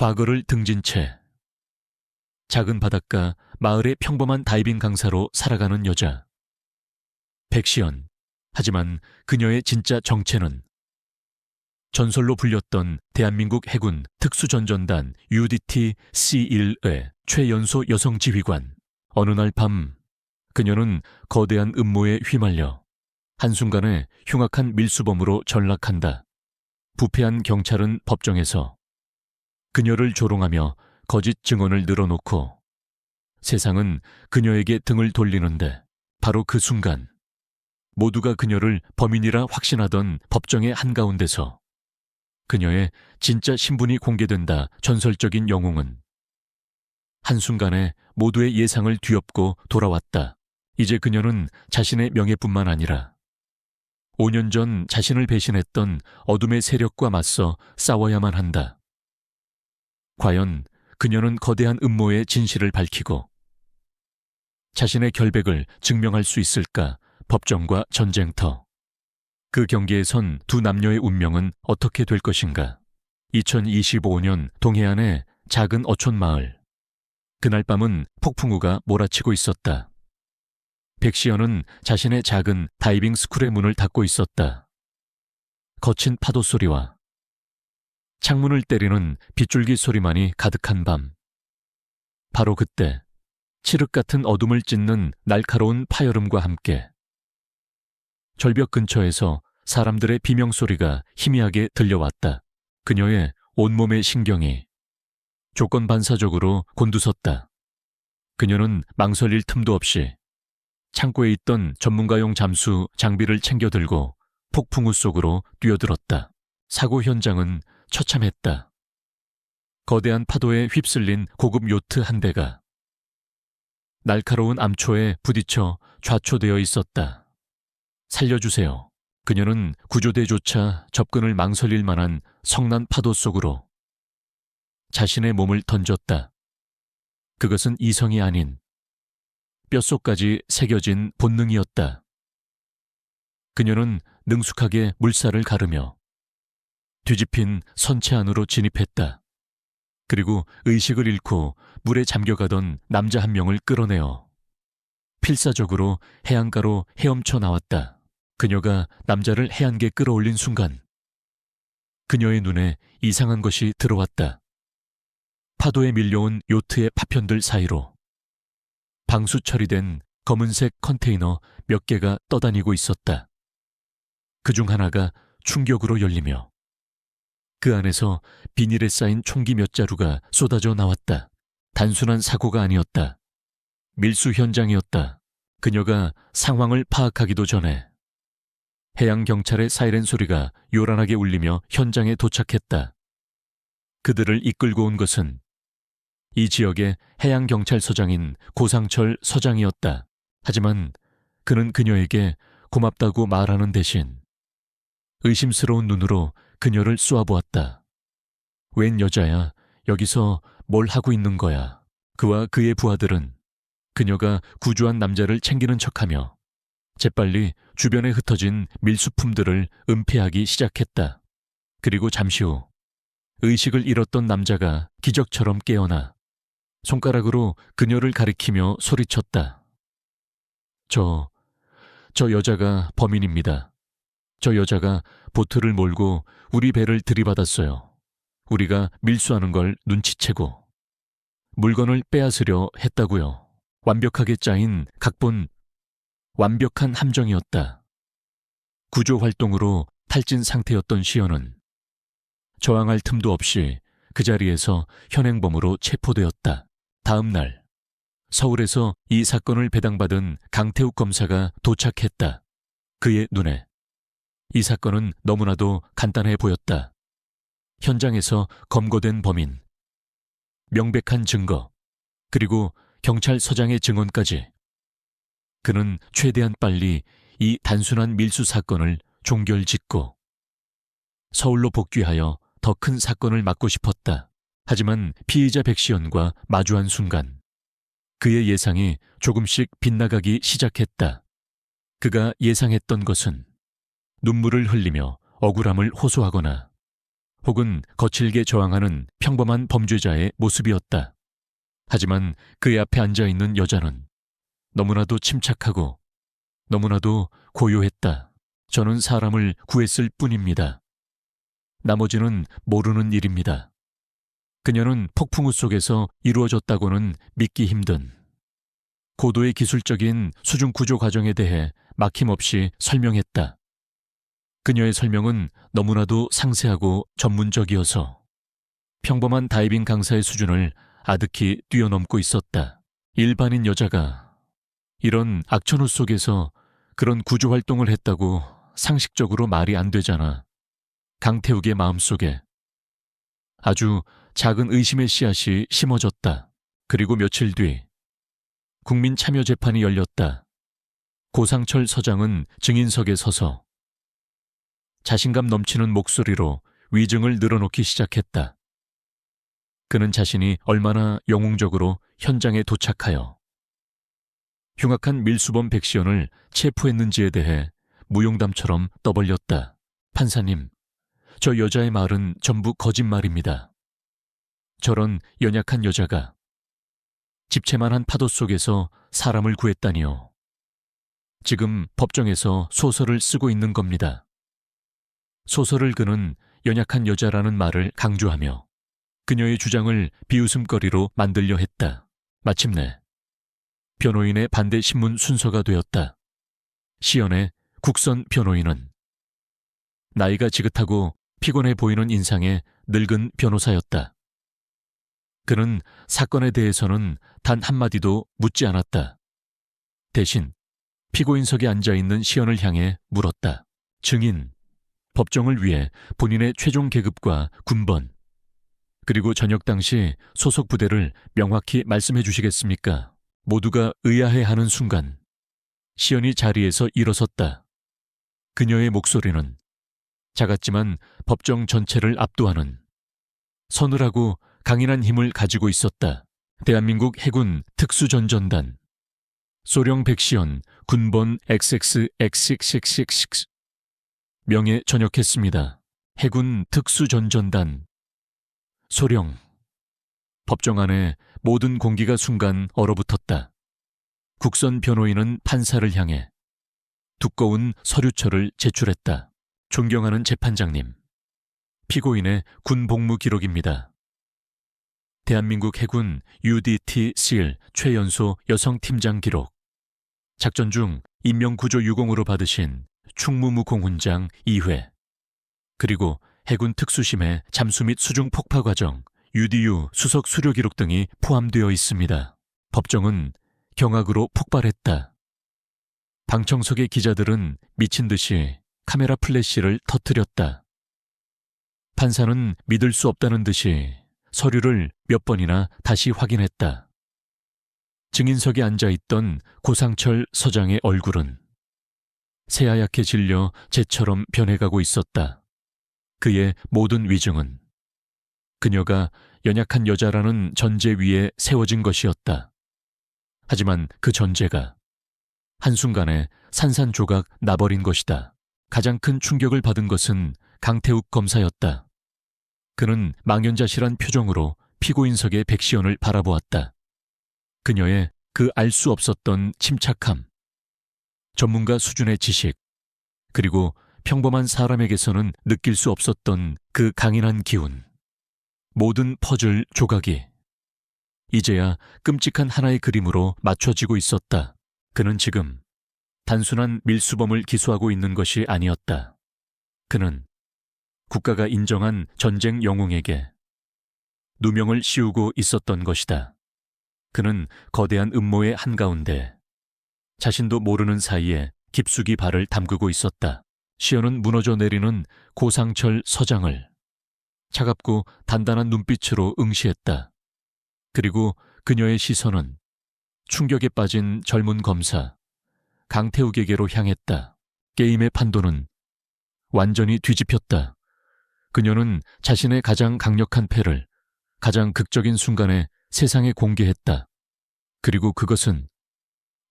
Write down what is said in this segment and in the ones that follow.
과거를 등진 채 작은 바닷가 마을의 평범한 다이빙 강사로 살아가는 여자. 백시연. 하지만 그녀의 진짜 정체는 전설로 불렸던 대한민국 해군 특수전전단 UDT C1의 최연소 여성 지휘관. 어느 날 밤 그녀는 거대한 음모에 휘말려 한순간에 흉악한 밀수범으로 전락한다. 부패한 경찰은 법정에서 그녀를 조롱하며 거짓 증언을 늘어놓고 세상은 그녀에게 등을 돌리는데 바로 그 순간 모두가 그녀를 범인이라 확신하던 법정의 한가운데서 그녀의 진짜 신분이 공개된다. 전설적인 영웅은 한순간에 모두의 예상을 뒤엎고 돌아왔다. 이제 그녀는 자신의 명예뿐만 아니라 5년 전 자신을 배신했던 어둠의 세력과 맞서 싸워야만 한다. 과연 그녀는 거대한 음모의 진실을 밝히고 자신의 결백을 증명할 수 있을까? 법정과 전쟁터. 그 경계에 선 두 남녀의 운명은 어떻게 될 것인가? 2025년 동해안의 작은 어촌 마을. 그날 밤은 폭풍우가 몰아치고 있었다. 백시연은 자신의 작은 다이빙 스쿨의 문을 닫고 있었다. 거친 파도 소리와 창문을 때리는 빗줄기 소리만이 가득한 밤. 바로 그때 칠흑 같은 어둠을 찢는 날카로운 파열음과 함께 절벽 근처에서 사람들의 비명소리가 희미하게 들려왔다. 그녀의 온몸의 신경이 조건반사적으로 곤두섰다. 그녀는 망설일 틈도 없이 창고에 있던 전문가용 잠수 장비를 챙겨 들고 폭풍우 속으로 뛰어들었다. 사고 현장은 처참했다. 거대한 파도에 휩쓸린 고급 요트 한 대가 날카로운 암초에 부딪혀 좌초되어 있었다. 살려주세요. 그녀는 구조대조차 접근을 망설일 만한 성난 파도 속으로 자신의 몸을 던졌다. 그것은 이성이 아닌 뼛속까지 새겨진 본능이었다. 그녀는 능숙하게 물살을 가르며 뒤집힌 선체 안으로 진입했다. 그리고 의식을 잃고 물에 잠겨가던 남자 한 명을 끌어내어 필사적으로 해안가로 헤엄쳐 나왔다. 그녀가 남자를 해안가에 끌어올린 순간 그녀의 눈에 이상한 것이 들어왔다. 파도에 밀려온 요트의 파편들 사이로 방수 처리된 검은색 컨테이너 몇 개가 떠다니고 있었다. 그중 하나가 충격으로 열리며 그 안에서 비닐에 쌓인 총기 몇 자루가 쏟아져 나왔다. 단순한 사고가 아니었다. 밀수 현장이었다. 그녀가 상황을 파악하기도 전에 해양경찰의 사이렌 소리가 요란하게 울리며 현장에 도착했다. 그들을 이끌고 온 것은 이 지역의 해양경찰서장인 고상철 서장이었다. 하지만 그는 그녀에게 고맙다고 말하는 대신 의심스러운 눈으로 그녀를 쏘아보았다. 웬 여자야, 여기서 뭘 하고 있는 거야. 그와 그의 부하들은 그녀가 구조한 남자를 챙기는 척하며 재빨리 주변에 흩어진 밀수품들을 은폐하기 시작했다. 그리고 잠시 후 의식을 잃었던 남자가 기적처럼 깨어나 손가락으로 그녀를 가리키며 소리쳤다. 저 여자가 범인입니다. 저 여자가 보트를 몰고 우리 배를 들이받았어요. 우리가 밀수하는 걸 눈치채고 물건을 빼앗으려 했다고요. 완벽하게 짜인 각본, 완벽한 함정이었다. 구조 활동으로 탈진 상태였던 시연은 저항할 틈도 없이 그 자리에서 현행범으로 체포되었다. 다음 날 서울에서 이 사건을 배당받은 강태욱 검사가 도착했다. 그의 눈에 이 사건은 너무나도 간단해 보였다. 현장에서 검거된 범인, 명백한 증거, 그리고 경찰서장의 증언까지. 그는 최대한 빨리 이 단순한 밀수 사건을 종결짓고 서울로 복귀하여 더 큰 사건을 맡고 싶었다. 하지만 피의자 백시연과 마주한 순간 그의 예상이 조금씩 빗나가기 시작했다. 그가 예상했던 것은 눈물을 흘리며 억울함을 호소하거나 혹은 거칠게 저항하는 평범한 범죄자의 모습이었다. 하지만 그의 앞에 앉아있는 여자는 너무나도 침착하고 너무나도 고요했다. 저는 사람을 구했을 뿐입니다. 나머지는 모르는 일입니다. 그녀는 폭풍우 속에서 이루어졌다고는 믿기 힘든 고도의 기술적인 수중 구조 과정에 대해 막힘없이 설명했다. 그녀의 설명은 너무나도 상세하고 전문적이어서 평범한 다이빙 강사의 수준을 아득히 뛰어넘고 있었다. 일반인 여자가 이런 악천후 속에서 그런 구조 활동을 했다고 상식적으로 말이 안 되잖아. 강태욱의 마음속에 아주 작은 의심의 씨앗이 심어졌다. 그리고 며칠 뒤 국민참여재판이 열렸다. 고상철 서장은 증인석에 서서 자신감 넘치는 목소리로 위증을 늘어놓기 시작했다. 그는 자신이 얼마나 영웅적으로 현장에 도착하여 흉악한 밀수범 백시연을 체포했는지에 대해 무용담처럼 떠벌렸다. 판사님, 저 여자의 말은 전부 거짓말입니다. 저런 연약한 여자가 집채만한 파도 속에서 사람을 구했다니요. 지금 법정에서 소설을 쓰고 있는 겁니다. 소설을 그는 연약한 여자라는 말을 강조하며 그녀의 주장을 비웃음거리로 만들려 했다. 마침내 변호인의 반대 신문 순서가 되었다. 시연의 국선 변호인은 나이가 지긋하고 피곤해 보이는 인상의 늙은 변호사였다. 그는 사건에 대해서는 단 한마디도 묻지 않았다. 대신 피고인석에 앉아있는 시연을 향해 물었다. 증인, 법정을 위해 본인의 최종 계급과 군번, 그리고 저녁 당시 소속 부대를 명확히 말씀해 주시겠습니까? 모두가 의아해하는 순간 시연이 자리에서 일어섰다. 그녀의 목소리는 작았지만 법정 전체를 압도하는 서늘하고 강인한 힘을 가지고 있었다. 대한민국 해군 특수전전단 소령 백시연 군번 XXXXXX 명예 전역했습니다. 해군 특수전전단 소령. 법정 안에 모든 공기가 순간 얼어붙었다. 국선 변호인은 판사를 향해 두꺼운 서류철을 제출했다. 존경하는 재판장님, 피고인의 군 복무 기록입니다. 대한민국 해군 UDT SEAL 최연소 여성 팀장 기록. 작전 중 인명구조 유공으로 받으신 충무무공훈장 2회, 그리고 해군 특수심의 잠수 및 수중 폭파 과정 UDU 수석 수료 기록 등이 포함되어 있습니다. 법정은 경악으로 폭발했다. 방청석의 기자들은 미친 듯이 카메라 플래시를 터뜨렸다. 판사는 믿을 수 없다는 듯이 서류를 몇 번이나 다시 확인했다. 증인석에 앉아있던 고상철 서장의 얼굴은 새하얗게 질려 재처럼 변해가고 있었다. 그의 모든 위증은 그녀가 연약한 여자라는 전제 위에 세워진 것이었다. 하지만 그 전제가 한순간에 산산조각 나버린 것이다. 가장 큰 충격을 받은 것은 강태욱 검사였다. 그는 망연자실한 표정으로 피고인석의 백시연을 바라보았다. 그녀의 그 알 수 없었던 침착함, 전문가 수준의 지식, 그리고 평범한 사람에게서는 느낄 수 없었던 그 강인한 기운. 모든 퍼즐 조각이 이제야 끔찍한 하나의 그림으로 맞춰지고 있었다. 그는 지금 단순한 밀수범을 기소하고 있는 것이 아니었다. 그는 국가가 인정한 전쟁 영웅에게 누명을 씌우고 있었던 것이다. 그는 거대한 음모의 한가운데 자신도 모르는 사이에 깊숙이 발을 담그고 있었다. 시연은 무너져 내리는 고상철 서장을 차갑고 단단한 눈빛으로 응시했다. 그리고 그녀의 시선은 충격에 빠진 젊은 검사 강태욱에게로 향했다. 게임의 판도는 완전히 뒤집혔다. 그녀는 자신의 가장 강력한 패를 가장 극적인 순간에 세상에 공개했다. 그리고 그것은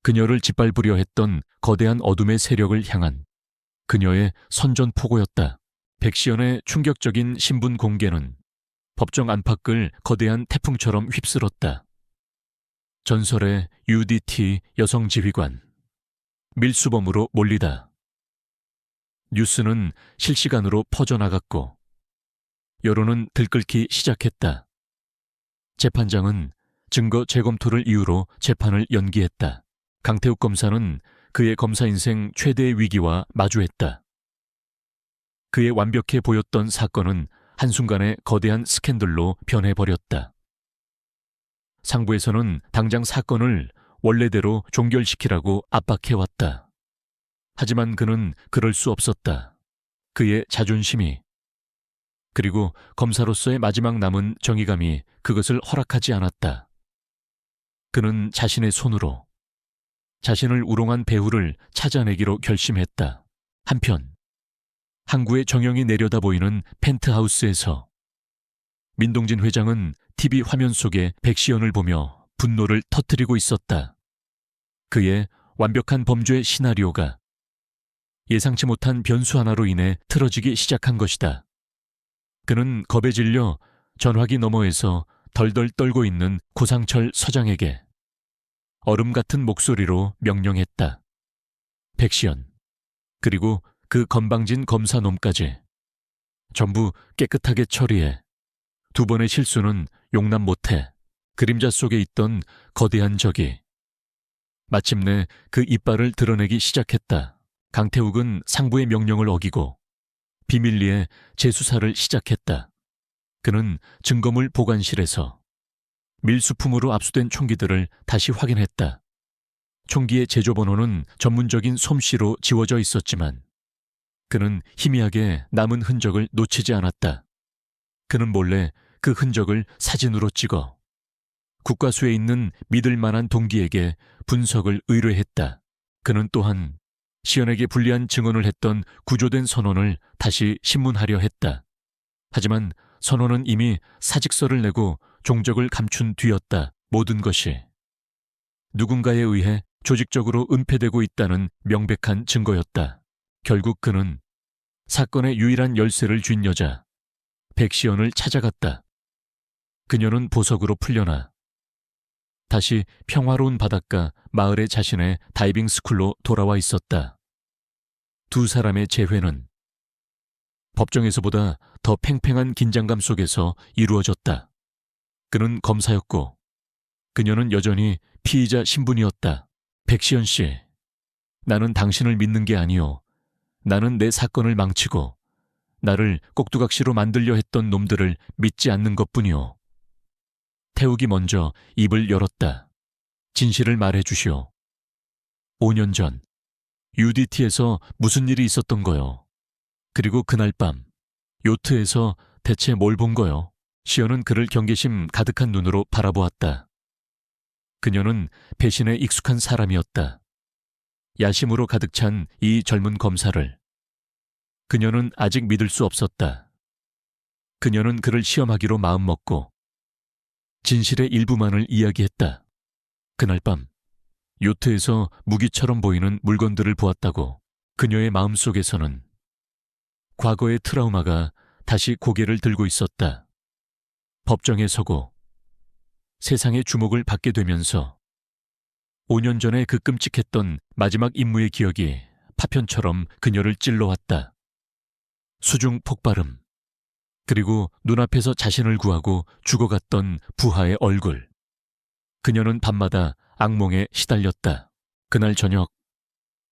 그녀를 짓밟으려 했던 거대한 어둠의 세력을 향한 그녀의 선전포고였다. 백시연의 충격적인 신분 공개는 법정 안팎을 거대한 태풍처럼 휩쓸었다. 전설의 UDT 여성 지휘관, 밀수범으로 몰리다. 뉴스는 실시간으로 퍼져나갔고 여론은 들끓기 시작했다. 재판장은 증거 재검토를 이유로 재판을 연기했다. 강태욱 검사는 그의 검사 인생 최대의 위기와 마주했다. 그의 완벽해 보였던 사건은 한순간에 거대한 스캔들로 변해버렸다. 상부에서는 당장 사건을 원래대로 종결시키라고 압박해왔다. 하지만 그는 그럴 수 없었다. 그의 자존심이, 그리고 검사로서의 마지막 남은 정의감이 그것을 허락하지 않았다. 그는 자신의 손으로 자신을 우롱한 배후를 찾아내기로 결심했다. 한편 항구의 정형이 내려다 보이는 펜트하우스에서 민동진 회장은 TV 화면 속에 백시연을 보며 분노를 터뜨리고 있었다. 그의 완벽한 범죄 시나리오가 예상치 못한 변수 하나로 인해 틀어지기 시작한 것이다. 그는 겁에 질려 전화기 너머에서 덜덜 떨고 있는 고상철 서장에게 얼음 같은 목소리로 명령했다. 백시연, 그리고 그 건방진 검사놈까지 전부 깨끗하게 처리해. 2번의 실수는 용납 못해. 그림자 속에 있던 거대한 적이 마침내 그 이빨을 드러내기 시작했다. 강태욱은 상부의 명령을 어기고 비밀리에 재수사를 시작했다. 그는 증거물 보관실에서 밀수품으로 압수된 총기들을 다시 확인했다. 총기의 제조번호는 전문적인 솜씨로 지워져 있었지만 그는 희미하게 남은 흔적을 놓치지 않았다. 그는 몰래 그 흔적을 사진으로 찍어 국과수에 있는 믿을 만한 동기에게 분석을 의뢰했다. 그는 또한 시연에게 불리한 증언을 했던 구조된 선원을 다시 신문하려 했다. 하지만 선원은 이미 사직서를 내고 종적을 감춘 뒤였다. 모든 것이 누군가에 의해 조직적으로 은폐되고 있다는 명백한 증거였다. 결국 그는 사건의 유일한 열쇠를 쥔 여자 백시연을 찾아갔다. 그녀는 보석으로 풀려나 다시 평화로운 바닷가 마을의 자신의 다이빙 스쿨로 돌아와 있었다. 2 사람의 재회는 법정에서보다 더 팽팽한 긴장감 속에서 이루어졌다. 그는 검사였고 그녀는 여전히 피의자 신분이었다. 백시연 씨, 나는 당신을 믿는 게 아니오. 나는 내 사건을 망치고 나를 꼭두각시로 만들려 했던 놈들을 믿지 않는 것뿐이오. 태욱이 먼저 입을 열었다. 진실을 말해 주시오. 5년 전 UDT에서 무슨 일이 있었던 거요? 그리고 그날 밤 요트에서 대체 뭘 본 거요? 시연은 그를 경계심 가득한 눈으로 바라보았다. 그녀는 배신에 익숙한 사람이었다. 야심으로 가득 찬 이 젊은 검사를 그녀는 아직 믿을 수 없었다. 그녀는 그를 시험하기로 마음먹고 진실의 일부만을 이야기했다. 그날 밤 요트에서 무기처럼 보이는 물건들을 보았다고. 그녀의 마음속에서는 과거의 트라우마가 다시 고개를 들고 있었다. 법정에 서고 세상의 주목을 받게 되면서 5년 전에 그 끔찍했던 마지막 임무의 기억이 파편처럼 그녀를 찔러왔다. 수중 폭발음, 그리고 눈앞에서 자신을 구하고 죽어갔던 부하의 얼굴. 그녀는 밤마다 악몽에 시달렸다. 그날 저녁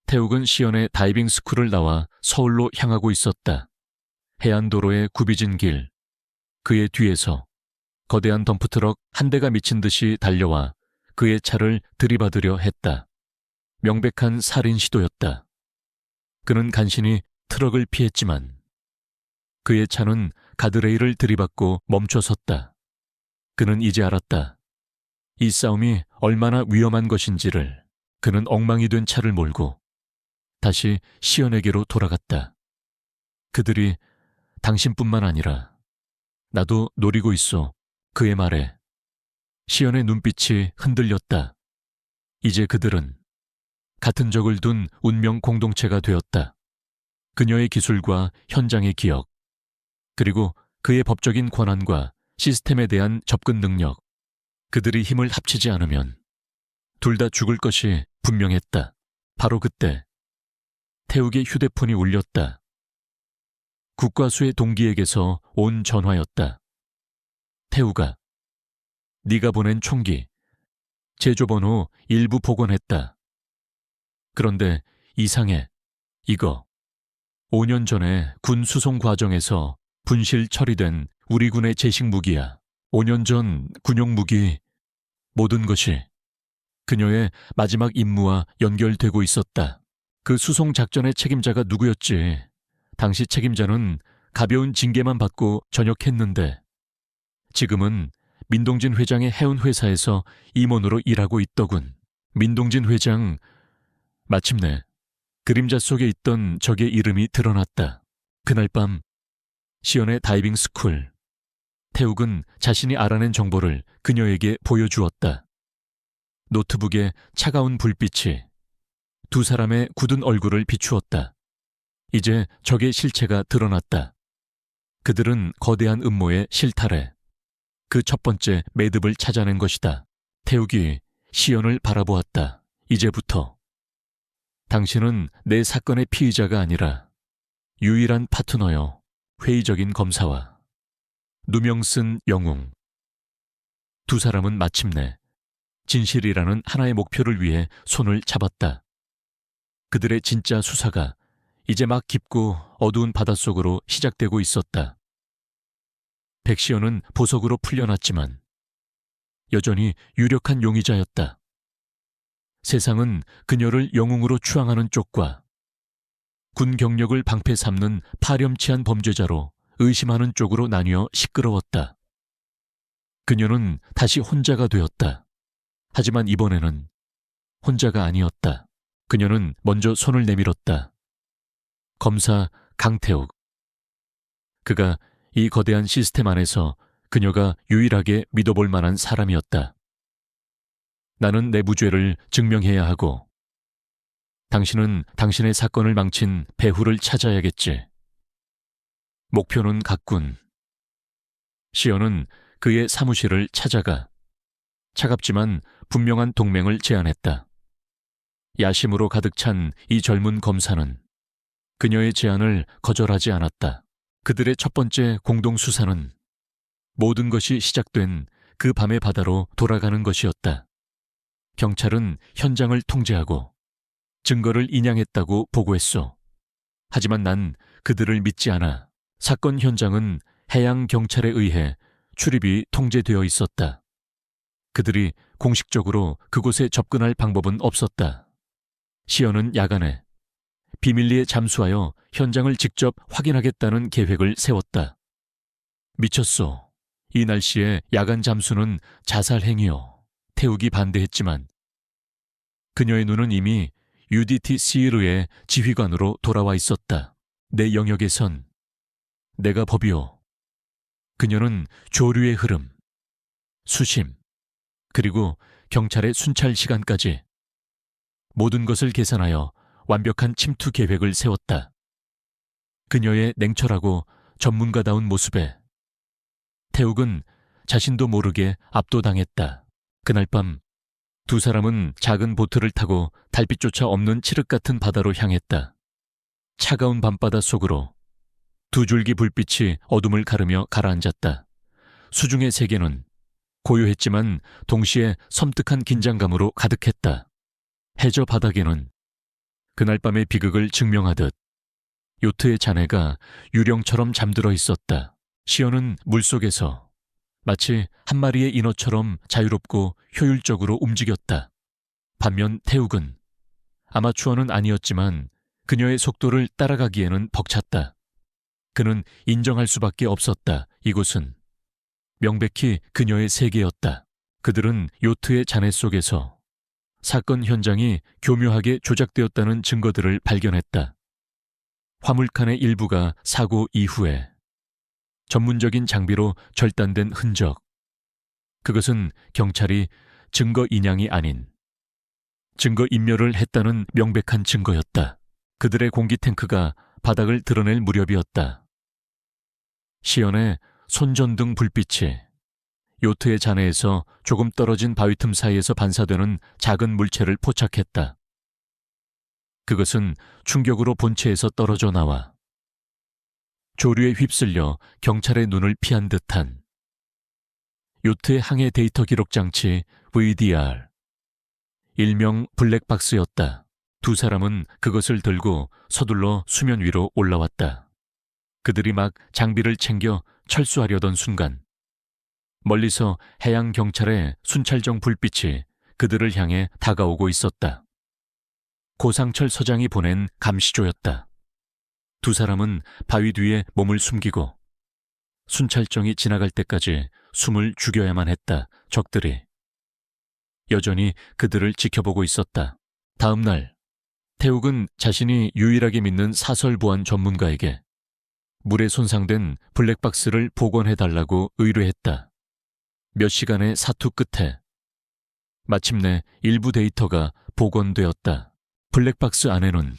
태욱은 시연의 다이빙 스쿨을 나와 서울로 향하고 있었다. 해안도로의 굽이진 길, 그의 뒤에서 거대한 덤프트럭 한 대가 미친 듯이 달려와 그의 차를 들이받으려 했다. 명백한 살인 시도였다. 그는 간신히 트럭을 피했지만 그의 차는 가드레일을 들이받고 멈춰섰다. 그는 이제 알았다. 이 싸움이 얼마나 위험한 것인지를. 그는 엉망이 된 차를 몰고 다시 시연에게로 돌아갔다. 그들이 당신뿐만 아니라 나도 노리고 있어. 그의 말에 시연의 눈빛이 흔들렸다. 이제 그들은 같은 적을 둔 운명 공동체가 되었다. 그녀의 기술과 현장의 기억, 그리고 그의 법적인 권한과 시스템에 대한 접근 능력, 그들이 힘을 합치지 않으면 둘 다 죽을 것이 분명했다. 바로 그때 태욱의 휴대폰이 울렸다. 국과수의 동기에게서 온 전화였다. 태욱아, 네가 보낸 총기, 제조번호 일부 복원했다. 그런데 이상해. 이거 5년 전에 군 수송 과정에서 분실 처리된 우리 군의 제식 무기야. 5년 전 군용 무기, 모든 것이 그녀의 마지막 임무와 연결되고 있었다. 그 수송 작전의 책임자가 누구였지? 당시 책임자는 가벼운 징계만 받고 전역했는데 지금은 민동진 회장의 해운 회사에서 임원으로 일하고 있더군. 민동진 회장, 마침내 그림자 속에 있던 적의 이름이 드러났다. 그날 밤 시연의 다이빙 스쿨. 태욱은 자신이 알아낸 정보를 그녀에게 보여주었다. 노트북에 차가운 불빛이 두 사람의 굳은 얼굴을 비추었다. 이제 적의 실체가 드러났다. 그들은 거대한 음모의 실타래, 그 첫 번째 매듭을 찾아낸 것이다. 태욱이 시연을 바라보았다. 이제부터 당신은 내 사건의 피의자가 아니라 유일한 파트너요. 회의적인 검사와 누명 쓴 영웅. 두 사람은 마침내 진실이라는 하나의 목표를 위해 손을 잡았다. 그들의 진짜 수사가 이제 막 깊고 어두운 바닷속으로 시작되고 있었다. 백시연은 보석으로 풀려났지만 여전히 유력한 용의자였다. 세상은 그녀를 영웅으로 추앙하는 쪽과 군 경력을 방패 삼는 파렴치한 범죄자로 의심하는 쪽으로 나뉘어 시끄러웠다. 그녀는 다시 혼자가 되었다. 하지만 이번에는 혼자가 아니었다. 그녀는 먼저 손을 내밀었다. 검사 강태욱. 그가 이 거대한 시스템 안에서 그녀가 유일하게 믿어볼 만한 사람이었다. 나는 내 무죄를 증명해야 하고 당신은 당신의 사건을 망친 배후를 찾아야겠지. 목표는 같군. 시연은 그의 사무실을 찾아가 차갑지만 분명한 동맹을 제안했다. 야심으로 가득 찬 이 젊은 검사는 그녀의 제안을 거절하지 않았다. 그들의 첫 번째 공동 수사는 모든 것이 시작된 그 밤의 바다로 돌아가는 것이었다. 경찰은 현장을 통제하고 증거를 인양했다고 보고했소. 하지만 난 그들을 믿지 않아. 사건 현장은 해양 경찰에 의해 출입이 통제되어 있었다. 그들이 공식적으로 그곳에 접근할 방법은 없었다. 시연은 야간에 비밀리에 잠수하여 현장을 직접 확인하겠다는 계획을 세웠다. 미쳤소. 이 날씨에 야간 잠수는 자살 행위요. 태욱이 반대했지만 그녀의 눈은 이미 UDT 시르의 지휘관으로 돌아와 있었다. 내 영역에선 내가 법이요. 그녀는 조류의 흐름, 수심, 그리고 경찰의 순찰 시간까지 모든 것을 계산하여 완벽한 침투 계획을 세웠다. 그녀의 냉철하고 전문가다운 모습에 태욱은 자신도 모르게 압도당했다. 그날 밤 두 사람은 작은 보트를 타고 달빛조차 없는 칠흑 같은 바다로 향했다. 차가운 밤바다 속으로 두 줄기 불빛이 어둠을 가르며 가라앉았다. 수중의 세계는 고요했지만 동시에 섬뜩한 긴장감으로 가득했다. 해저 바닥에는 그날 밤의 비극을 증명하듯 요트의 잔해가 유령처럼 잠들어 있었다. 시연은 물속에서 마치 한 마리의 인어처럼 자유롭고 효율적으로 움직였다. 반면 태욱은 아마추어는 아니었지만 그녀의 속도를 따라가기에는 벅찼다. 그는 인정할 수밖에 없었다. 이곳은 명백히 그녀의 세계였다. 그들은 요트의 잔해 속에서 사건 현장이 교묘하게 조작되었다는 증거들을 발견했다. 화물칸의 일부가 사고 이후에 전문적인 장비로 절단된 흔적. 그것은 경찰이 증거 인양이 아닌 증거 인멸을 했다는 명백한 증거였다. 그들의 공기 탱크가 바닥을 드러낼 무렵이었다. 시연의 손전등 불빛이 요트의 잔해에서 조금 떨어진 바위 틈 사이에서 반사되는 작은 물체를 포착했다. 그것은 충격으로 본체에서 떨어져 나와 조류에 휩쓸려 경찰의 눈을 피한 듯한 요트의 항해 데이터 기록 장치 VDR, 일명 블랙박스였다. 두 사람은 그것을 들고 서둘러 수면 위로 올라왔다. 그들이 막 장비를 챙겨 철수하려던 순간 멀리서 해양 경찰의 순찰정 불빛이 그들을 향해 다가오고 있었다. 고상철 서장이 보낸 감시조였다. 두 사람은 바위 뒤에 몸을 숨기고 순찰정이 지나갈 때까지 숨을 죽여야만 했다. 적들이 여전히 그들을 지켜보고 있었다. 다음 날 태욱은 자신이 유일하게 믿는 사설보안 전문가에게 물에 손상된 블랙박스를 복원해달라고 의뢰했다. 몇 시간의 사투 끝에 마침내 일부 데이터가 복원되었다. 블랙박스 안에는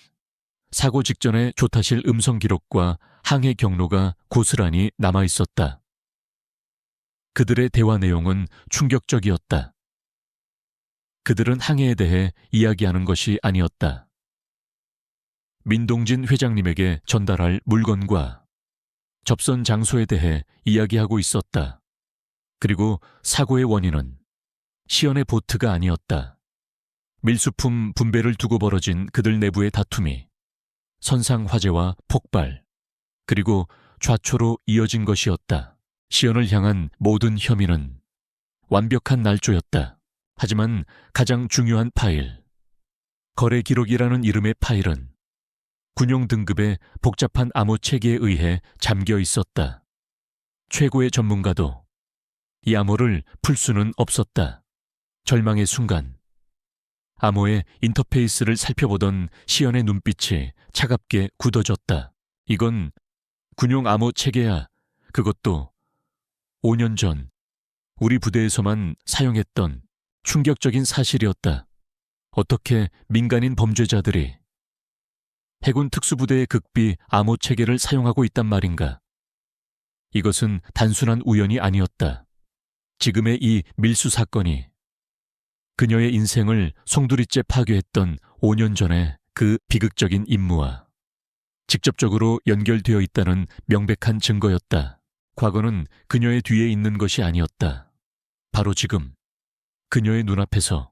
사고 직전의 조타실 음성 기록과 항해 경로가 고스란히 남아있었다. 그들의 대화 내용은 충격적이었다. 그들은 항해에 대해 이야기하는 것이 아니었다. 민동진 회장님에게 전달할 물건과 접선 장소에 대해 이야기하고 있었다. 그리고 사고의 원인은 시연의 보트가 아니었다. 밀수품 분배를 두고 벌어진 그들 내부의 다툼이 선상 화재와 폭발, 그리고 좌초로 이어진 것이었다. 시연을 향한 모든 혐의는 완벽한 날조였다. 하지만 가장 중요한 파일, 거래 기록이라는 이름의 파일은 군용 등급의 복잡한 암호 체계에 의해 잠겨 있었다. 최고의 전문가도 이 암호를 풀 수는 없었다. 절망의 순간, 암호의 인터페이스를 살펴보던 시연의 눈빛이 차갑게 굳어졌다. 이건 군용 암호 체계야. 그것도 5년 전 우리 부대에서만 사용했던 충격적인 사실이었다. 어떻게 민간인 범죄자들이 해군 특수부대의 극비 암호 체계를 사용하고 있단 말인가? 이것은 단순한 우연이 아니었다. 지금의 이 밀수 사건이 그녀의 인생을 송두리째 파괴했던 5년 전의 그 비극적인 임무와 직접적으로 연결되어 있다는 명백한 증거였다. 과거는 그녀의 뒤에 있는 것이 아니었다. 바로 지금 그녀의 눈앞에서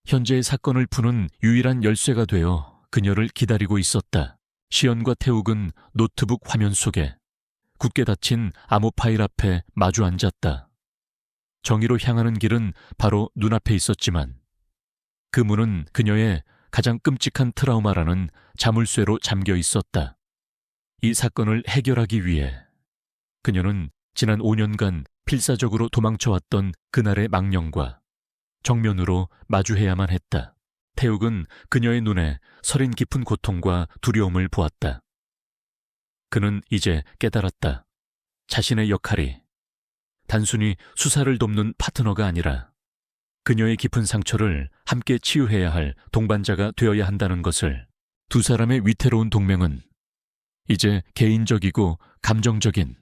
현재의 사건을 푸는 유일한 열쇠가 되어 그녀를 기다리고 있었다. 시연과 태욱은 노트북 화면 속에 굳게 닫힌 암호 파일 앞에 마주 앉았다. 정의로 향하는 길은 바로 눈앞에 있었지만 그 문은 그녀의 가장 끔찍한 트라우마라는 자물쇠로 잠겨 있었다. 이 사건을 해결하기 위해 그녀는 지난 5년간 필사적으로 도망쳐왔던 그날의 망령과 정면으로 마주해야만 했다. 태욱은 그녀의 눈에 서린 깊은 고통과 두려움을 보았다. 그는 이제 깨달았다. 자신의 역할이 단순히 수사를 돕는 파트너가 아니라 그녀의 깊은 상처를 함께 치유해야 할 동반자가 되어야 한다는 것을. 두 사람의 위태로운 동맹은 이제 개인적이고 감정적인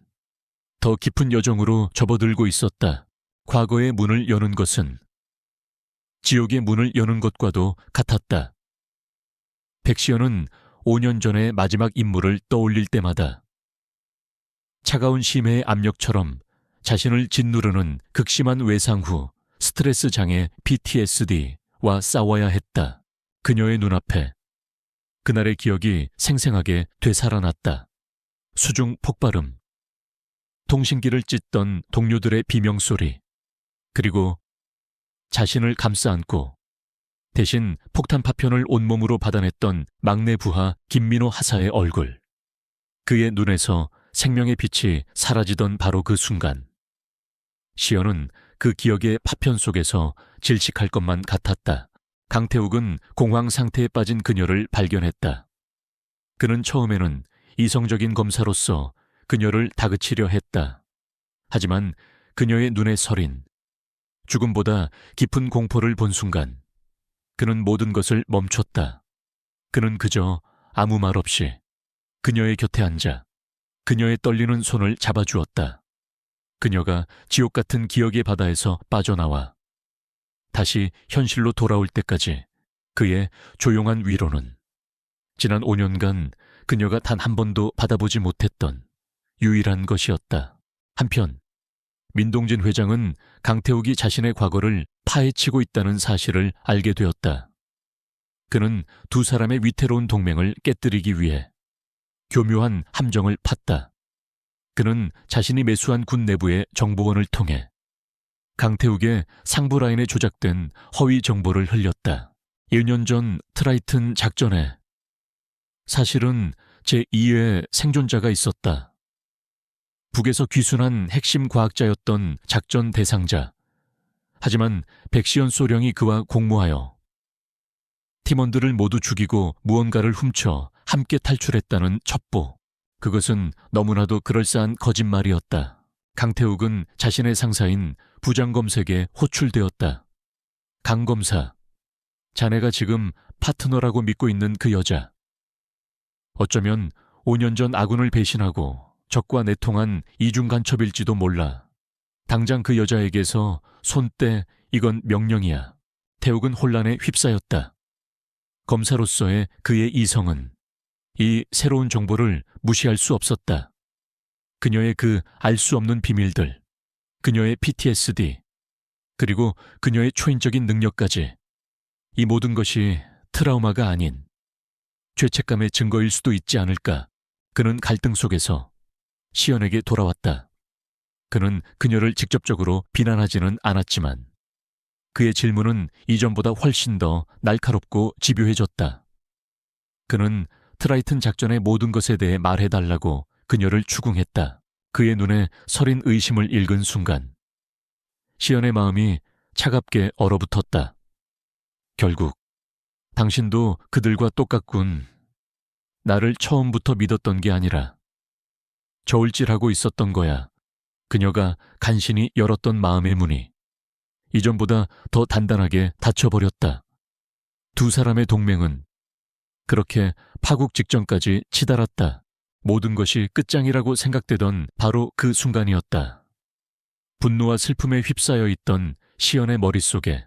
더 깊은 여정으로 접어들고 있었다. 과거의 문을 여는 것은 지옥의 문을 여는 것과도 같았다. 백시연은 5년 전의 마지막 임무를 떠올릴 때마다 차가운 심해의 압력처럼 자신을 짓누르는 극심한 외상 후 스트레스 장애 PTSD와 싸워야 했다. 그녀의 눈앞에 그날의 기억이 생생하게 되살아났다. 수중 폭발음, 통신기를 찢던 동료들의 비명소리, 그리고 자신을 감싸 안고 대신 폭탄 파편을 온몸으로 받아냈던 막내 부하 김민호 하사의 얼굴. 그의 눈에서 생명의 빛이 사라지던 바로 그 순간 시연은 그 기억의 파편 속에서 질식할 것만 같았다. 강태욱은 공황 상태에 빠진 그녀를 발견했다. 그는 처음에는 이성적인 검사로서 그녀를 다그치려 했다. 하지만 그녀의 눈에 서린 죽음보다 깊은 공포를 본 순간 그는 모든 것을 멈췄다. 그는 그저 아무 말 없이 그녀의 곁에 앉아 그녀의 떨리는 손을 잡아주었다. 그녀가 지옥 같은 기억의 바다에서 빠져나와 다시 현실로 돌아올 때까지 그의 조용한 위로는 지난 5년간 그녀가 단 한 번도 받아보지 못했던 유일한 것이었다. 한편 민동진 회장은 강태욱이 자신의 과거를 파헤치고 있다는 사실을 알게 되었다. 그는 두 사람의 위태로운 동맹을 깨뜨리기 위해 교묘한 함정을 팠다. 그는 자신이 매수한 군 내부의 정보원을 통해 강태욱의 상부 라인에 조작된 허위 정보를 흘렸다. 1년 전 트라이튼 작전에 사실은 제2의 생존자가 있었다. 북에서 귀순한 핵심 과학자였던 작전 대상자. 하지만 백시연 소령이 그와 공모하여 팀원들을 모두 죽이고 무언가를 훔쳐 함께 탈출했다는 첩보. 그것은 너무나도 그럴싸한 거짓말이었다. 강태욱은 자신의 상사인 부장검색에 호출되었다. 강 검사, 자네가 지금 파트너라고 믿고 있는 그 여자. 어쩌면 5년 전 아군을 배신하고 적과 내통한 이중 간첩일지도 몰라. 당장 그 여자에게서 손 떼, 이건 명령이야. 태욱은 혼란에 휩싸였다. 검사로서의 그의 이성은 이 새로운 정보를 무시할 수 없었다. 그녀의 그 알 수 없는 비밀들, 그녀의 PTSD, 그리고 그녀의 초인적인 능력까지, 이 모든 것이 트라우마가 아닌 죄책감의 증거일 수도 있지 않을까. 그는 갈등 속에서 시연에게 돌아왔다. 그는 그녀를 직접적으로 비난하지는 않았지만 그의 질문은 이전보다 훨씬 더 날카롭고 집요해졌다. 그는 트라이튼 작전의 모든 것에 대해 말해달라고 그녀를 추궁했다. 그의 눈에 서린 의심을 읽은 순간 시연의 마음이 차갑게 얼어붙었다. 결국 당신도 그들과 똑같군. 나를 처음부터 믿었던 게 아니라 저울질하고 있었던 거야. 그녀가 간신히 열었던 마음의 문이 이전보다 더 단단하게 닫혀버렸다. 두 사람의 동맹은 그렇게 파국 직전까지 치달았다. 모든 것이 끝장이라고 생각되던 바로 그 순간이었다. 분노와 슬픔에 휩싸여 있던 시연의 머릿속에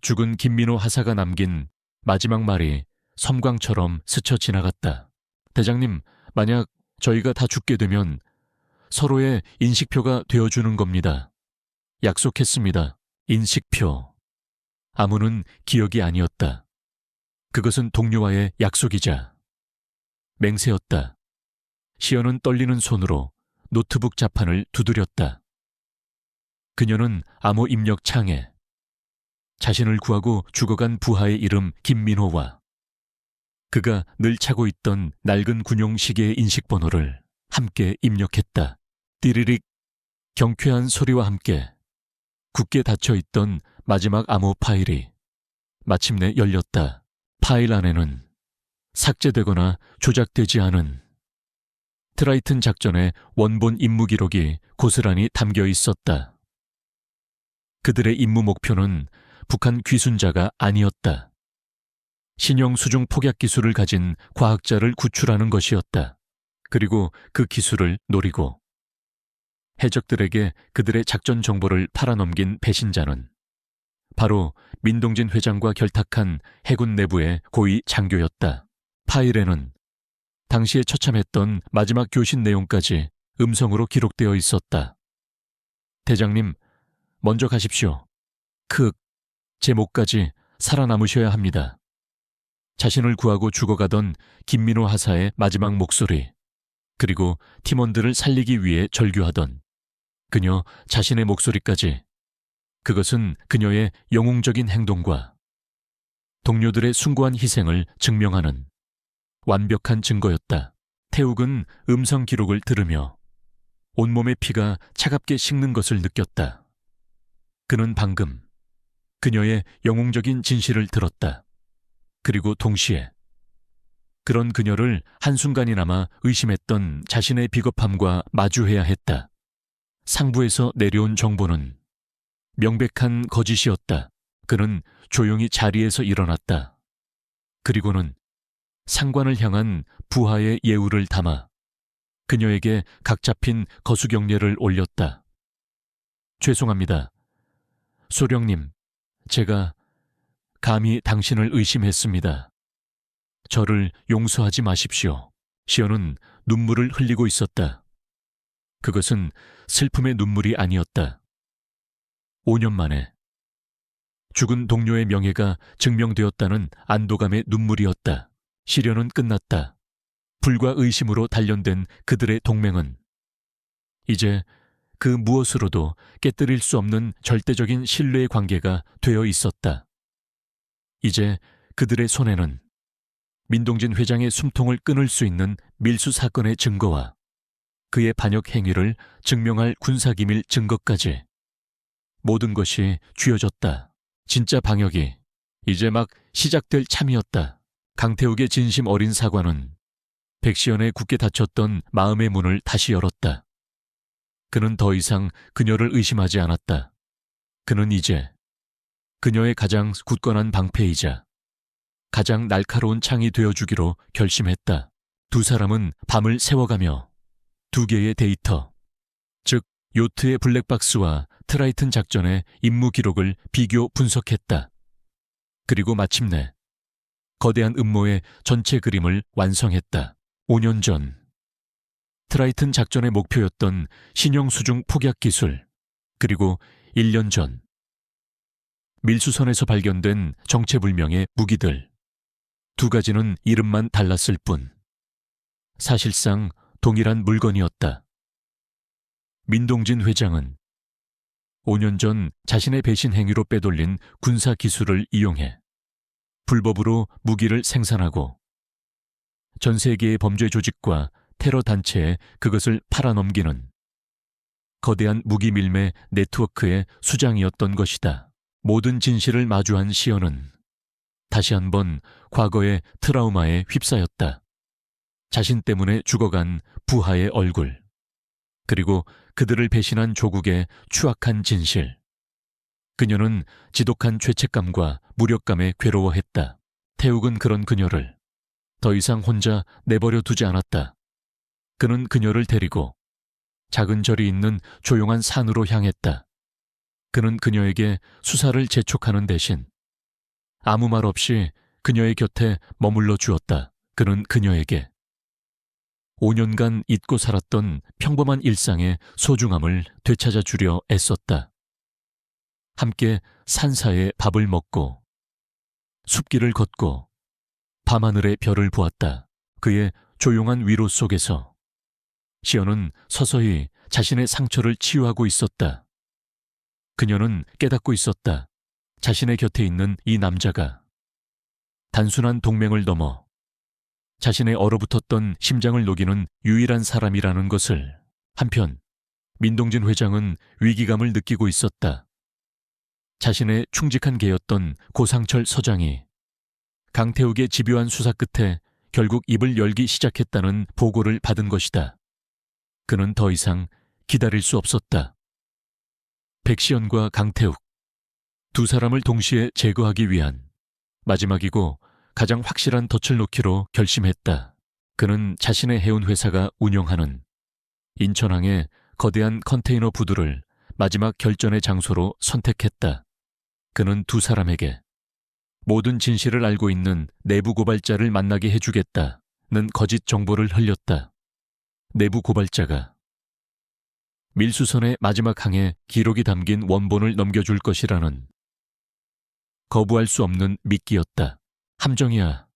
죽은 김민호 하사가 남긴 마지막 말이 섬광처럼 스쳐 지나갔다. 대장님, 만약 저희가 다 죽게 되면 서로의 인식표가 되어주는 겁니다. 약속했습니다. 인식표. 아무는 기억이 아니었다. 그것은 동료와의 약속이자 맹세였다. 시연은 떨리는 손으로 노트북 자판을 두드렸다. 그녀는 암호 입력 창에 자신을 구하고 죽어간 부하의 이름 김민호와 그가 늘 차고 있던 낡은 군용 시계의 인식번호를 함께 입력했다. 띠리릭. 경쾌한 소리와 함께 굳게 닫혀있던 마지막 암호 파일이 마침내 열렸다. 파일 안에는 삭제되거나 조작되지 않은 트라이튼 작전의 원본 임무 기록이 고스란히 담겨 있었다. 그들의 임무 목표는 북한 귀순자가 아니었다. 신형 수중 폭약 기술을 가진 과학자를 구출하는 것이었다. 그리고 그 기술을 노리고 해적들에게 그들의 작전 정보를 팔아넘긴 배신자는 바로 민동진 회장과 결탁한 해군 내부의 고위 장교였다. 파일에는 당시에 처참했던 마지막 교신 내용까지 음성으로 기록되어 있었다. 대장님, 먼저 가십시오. 제 목까지 살아남으셔야 합니다. 자신을 구하고 죽어가던 김민호 하사의 마지막 목소리, 그리고 팀원들을 살리기 위해 절규하던 그녀 자신의 목소리까지. 그것은 그녀의 영웅적인 행동과 동료들의 숭고한 희생을 증명하는 완벽한 증거였다. 태욱은 음성 기록을 들으며 온몸의 피가 차갑게 식는 것을 느꼈다. 그는 방금 그녀의 영웅적인 진실을 들었다. 그리고 동시에 그런 그녀를 한순간이나마 의심했던 자신의 비겁함과 마주해야 했다. 상부에서 내려온 정보는 명백한 거짓이었다. 그는 조용히 자리에서 일어났다. 그리고는 상관을 향한 부하의 예우를 담아 그녀에게 각 잡힌 거수경례를 올렸다. 죄송합니다. 소령님, 제가 감히 당신을 의심했습니다. 저를 용서하지 마십시오. 시연은 눈물을 흘리고 있었다. 그것은 슬픔의 눈물이 아니었다. 5년 만에 죽은 동료의 명예가 증명되었다는 안도감의 눈물이었다. 시련은 끝났다. 불과 의심으로 단련된 그들의 동맹은 이제 그 무엇으로도 깨뜨릴 수 없는 절대적인 신뢰의 관계가 되어 있었다. 이제 그들의 손에는 민동진 회장의 숨통을 끊을 수 있는 밀수 사건의 증거와 그의 반역 행위를 증명할 군사기밀 증거까지 모든 것이 쥐어졌다. 진짜 방역이 이제 막 시작될 참이었다. 강태욱의 진심 어린 사과는 백시연의 굳게 닫혔던 마음의 문을 다시 열었다. 그는 더 이상 그녀를 의심하지 않았다. 그는 이제 그녀의 가장 굳건한 방패이자 가장 날카로운 창이 되어주기로 결심했다. 두 사람은 밤을 새워가며 두 개의 데이터, 즉 요트의 블랙박스와 트라이튼 작전의 임무 기록을 비교 분석했다. 그리고 마침내 거대한 음모의 전체 그림을 완성했다. 5년 전 트라이튼 작전의 목표였던 신형 수중 폭약 기술, 그리고 1년 전 밀수선에서 발견된 정체불명의 무기들. 두 가지는 이름만 달랐을 뿐 사실상 동일한 물건이었다. 민동진 회장은 5년 전 자신의 배신 행위로 빼돌린 군사 기술을 이용해 불법으로 무기를 생산하고 전 세계의 범죄 조직과 테러 단체에 그것을 팔아넘기는 거대한 무기 밀매 네트워크의 수장이었던 것이다. 모든 진실을 마주한 시연은 다시 한번 과거의 트라우마에 휩싸였다. 자신 때문에 죽어간 부하의 얼굴, 그리고 그들을 배신한 조국의 추악한 진실. 그녀는 지독한 죄책감과 무력감에 괴로워했다. 태욱은 그런 그녀를 더 이상 혼자 내버려 두지 않았다. 그는 그녀를 데리고 작은 절이 있는 조용한 산으로 향했다. 그는 그녀에게 수사를 재촉하는 대신 아무 말 없이 그녀의 곁에 머물러 주었다. 그는 그녀에게 5년간 잊고 살았던 평범한 일상의 소중함을 되찾아 주려 애썼다. 함께 산사에 밥을 먹고 숲길을 걷고 밤하늘의 별을 보았다. 그의 조용한 위로 속에서 시연은 서서히 자신의 상처를 치유하고 있었다. 그녀는 깨닫고 있었다. 자신의 곁에 있는 이 남자가 단순한 동맹을 넘어 자신의 얼어붙었던 심장을 녹이는 유일한 사람이라는 것을. 한편 민동진 회장은 위기감을 느끼고 있었다. 자신의 충직한 개였던 고상철 서장이 강태욱의 집요한 수사 끝에 결국 입을 열기 시작했다는 보고를 받은 것이다. 그는 더 이상 기다릴 수 없었다. 백시연과 강태욱, 두 사람을 동시에 제거하기 위한 마지막이고 가장 확실한 덫을 놓기로 결심했다. 그는 자신의 해운 회사가 운영하는 인천항의 거대한 컨테이너 부두를 마지막 결전의 장소로 선택했다. 그는 두 사람에게 모든 진실을 알고 있는 내부 고발자를 만나게 해주겠다는 거짓 정보를 흘렸다. 내부 고발자가 밀수선의 마지막 항에 기록이 담긴 원본을 넘겨줄 것이라는 거부할 수 없는 미끼였다. 함정이야.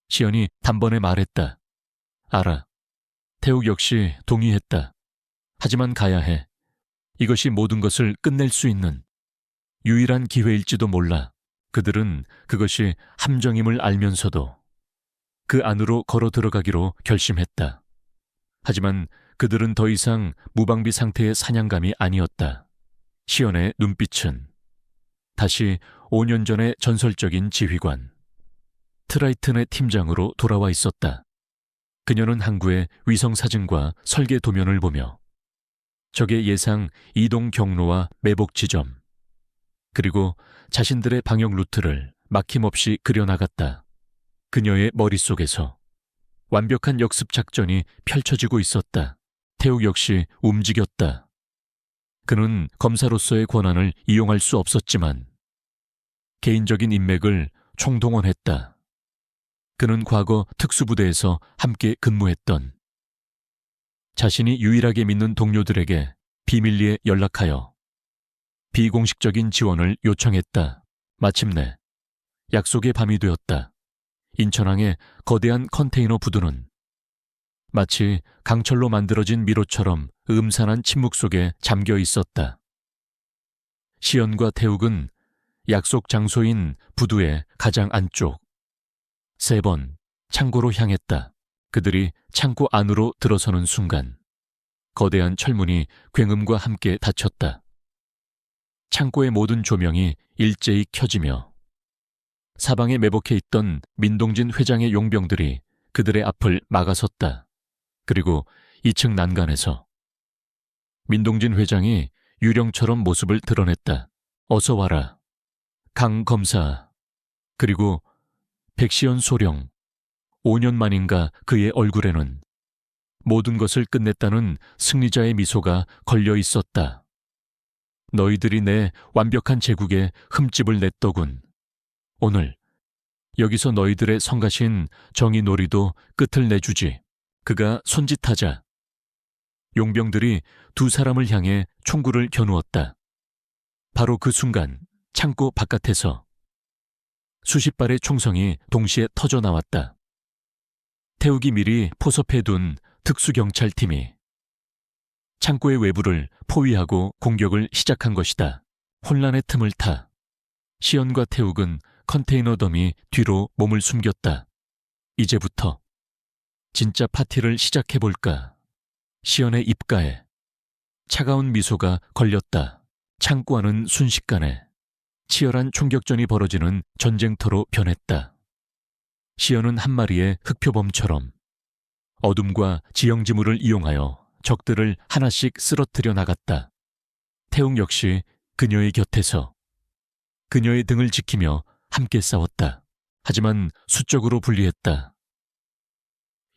시연이 단번에 말했다. 알아. 태욱 역시 동의했다. 하지만 가야 해. 이것이 모든 것을 끝낼 수 있는 유일한 기회일지도 몰라. 그들은 그것이 함정임을 알면서도 그 안으로 걸어 들어가기로 결심했다. 하지만 그들은 더 이상 무방비 상태의 사냥감이 아니었다. 시연의 눈빛은 다시 5년 전의 전설적인 지휘관 트라이튼의 팀장으로 돌아와 있었다. 그녀는 항구의 위성 사진과 설계 도면을 보며 적의 예상 이동 경로와 매복 지점, 그리고 자신들의 방역 루트를 막힘없이 그려나갔다. 그녀의 머릿속에서 완벽한 역습 작전이 펼쳐지고 있었다. 태욱 역시 움직였다. 그는 검사로서의 권한을 이용할 수 없었지만 개인적인 인맥을 총동원했다. 그는 과거 특수부대에서 함께 근무했던 자신이 유일하게 믿는 동료들에게 비밀리에 연락하여 비공식적인 지원을 요청했다. 마침내 약속의 밤이 되었다. 인천항의 거대한 컨테이너 부두는 마치 강철로 만들어진 미로처럼 음산한 침묵 속에 잠겨 있었다. 시연과 태욱은 약속 장소인 부두의 가장 안쪽 3번 창고로 향했다. 그들이 창고 안으로 들어서는 순간 거대한 철문이 굉음과 함께 닫혔다. 창고의 모든 조명이 일제히 켜지며 사방에 매복해 있던 민동진 회장의 용병들이 그들의 앞을 막아섰다. 그리고 2층 난간에서 민동진 회장이 유령처럼 모습을 드러냈다. 어서 와라. 강 검사, 그리고 백시연 소령. 5년 만인가 그의 얼굴에는 모든 것을 끝냈다는 승리자의 미소가 걸려 있었다. 너희들이 내 완벽한 제국에 흠집을 냈더군. 오늘 여기서 너희들의 성가신 정의놀이도 끝을 내주지. 그가 손짓하자 용병들이 2 사람을 향해 총구를 겨누었다. 바로 그 순간 창고 바깥에서 수십 발의 총성이 동시에 터져 나왔다. 태욱이 미리 포섭해둔 특수경찰팀이 창고의 외부를 포위하고 공격을 시작한 것이다. 혼란의 틈을 타 시연과 태욱은 컨테이너 더미 뒤로 몸을 숨겼다. 이제부터 진짜 파티를 시작해볼까. 시연의 입가에 차가운 미소가 걸렸다. 창고 안은 순식간에 치열한 총격전이 벌어지는 전쟁터로 변했다. 시연은 한 마리의 흑표범처럼 어둠과 지형지물을 이용하여 적들을 하나씩 쓰러뜨려 나갔다. 태욱 역시 그녀의 곁에서 그녀의 등을 지키며 함께 싸웠다. 하지만 수적으로 불리했다.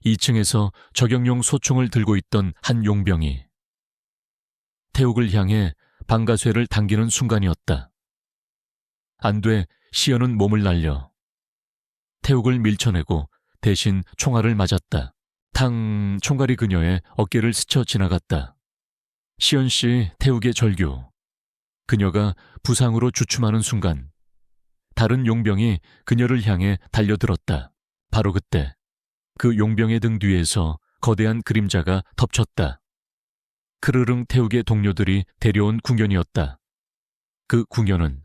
2층에서 저격용 소총을 들고 있던 한 용병이 태욱을 향해 방가쇠를 당기는 순간이었다. 안 돼. 시연은 몸을 날려 태욱을 밀쳐내고 대신 총알을 맞았다. 탕. 총알이 그녀의 어깨를 스쳐 지나갔다. 시연 씨, 태욱의 절규. 그녀가 부상으로 주춤하는 순간 다른 용병이 그녀를 향해 달려들었다. 바로 그때 그 용병의 등 뒤에서 거대한 그림자가 덮쳤다. 크르릉 태욱의 동료들이 데려온 궁연이었다. 그 궁연은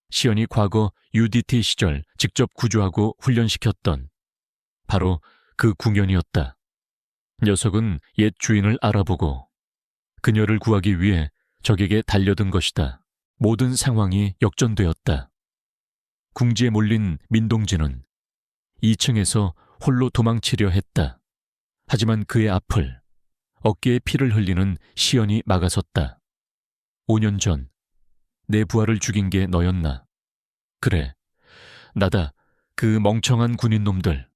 시연이 과거 UDT 시절 직접 구조하고 훈련시켰던 바로 그 궁연이었다. 녀석은 옛 주인을 알아보고 그녀를 구하기 위해 적에게 달려든 것이다. 모든 상황이 역전되었다. 궁지에 몰린 민동진은 2층에서 홀로 도망치려 했다. 하지만 그의 앞을 어깨에 피를 흘리는 시연이 막아섰다. 5년 전 내 부하를 죽인 게 너였나? 그래, 나다. 그 멍청한 군인놈들.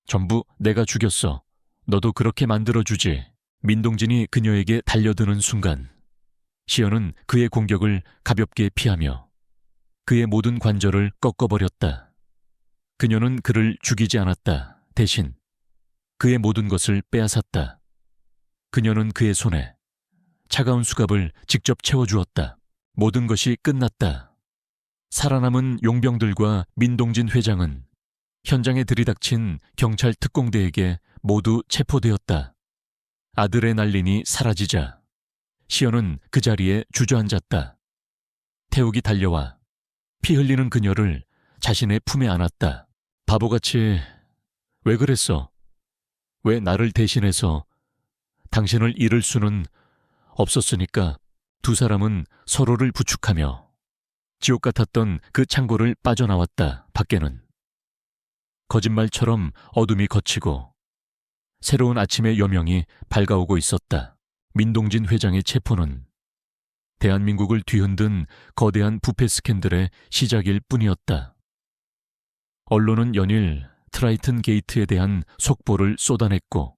전부 내가 죽였어. 너도 그렇게 만들어주지. 민동진이 그녀에게 달려드는 순간 시연은 그의 공격을 가볍게 피하며 그의 모든 관절을 꺾어버렸다. 그녀는 그를 죽이지 않았다. 대신 그의 모든 것을 빼앗았다. 그녀는 그의 손에 차가운 수갑을 직접 채워주었다. 모든 것이 끝났다. 살아남은 용병들과 민동진 회장은 현장에 들이닥친 경찰 특공대에게 모두 체포되었다. 아드레날린이 사라지자 시연은 그 자리에 주저앉았다. 태욱이 달려와 피 흘리는 그녀를 자신의 품에 안았다. 바보같이 왜 그랬어? 왜 나를 대신해서 당신을 잃을 수는 없었으니까. 2 사람은 서로를 부축하며 지옥 같았던 그 창고를 빠져나왔다. 밖에는 거짓말처럼 어둠이 걷히고 새로운 아침의 여명이 밝아오고 있었다. 민동진 회장의 체포는 대한민국을 뒤흔든 거대한 부패 스캔들의 시작일 뿐이었다. 언론은 연일 트라이튼 게이트에 대한 속보를 쏟아냈고,